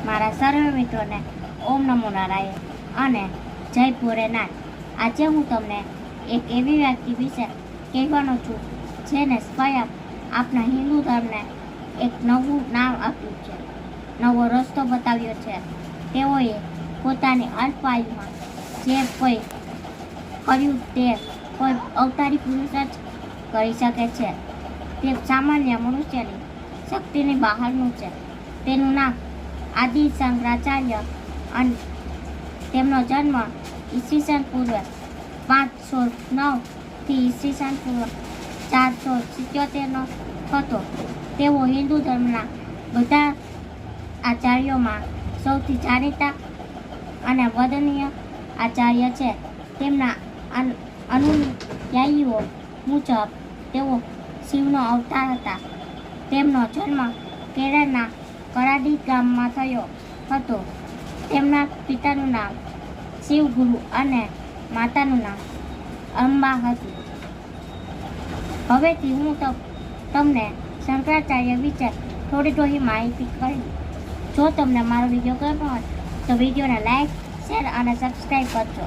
મારા સર્વ મિત્રોને ઓમ નમો નારાયણ અને જય ભોલેનાથ। આજે હું તમને એક એવી વ્યક્તિ વિશે કહેવાનો છું જેને સ્વયં આપણા હિન્દુ ધર્મને એક નવું નામ આપ્યું છે, નવો રસ્તો બતાવ્યો છે। તેઓએ પોતાની અલ્પાયુમાં જે કોઈ કર્યું તે કોઈ અવતારી પુરુષ જ કરી શકે છે। તે સામાન્ય મનુષ્યની શક્તિની બહારનું છે। તેનું નામ આદિ શંકરાચાર્ય અને તેમનો જન્મ ઈસવીસન પૂર્વ 509 થી ઈસવીસન પૂર્વ 477 હતો। તેઓ હિન્દુ ધર્મના બધા આચાર્યોમાં સૌથી જાણીતા અને વંદનીય આચાર્ય છે। તેમના અનુયાયીઓ મુજબ તેઓ શિવનો અવતાર હતા। તેમનો જન્મ કેરળના કરાડી ગામમાં થયો હતો। તેમના પિતાનું નામ શિવગુરુ અને માતાનું નામ અંબા હતું। હવેથી હું તમને શંકરાચાર્ય વિશે થોડી માહિતી કહીશ। જો તમને મારો વિડીયો ગમ્યો હોય તો વિડીયોને લાઈક, શેર અને સબસ્ક્રાઈબ કરજો।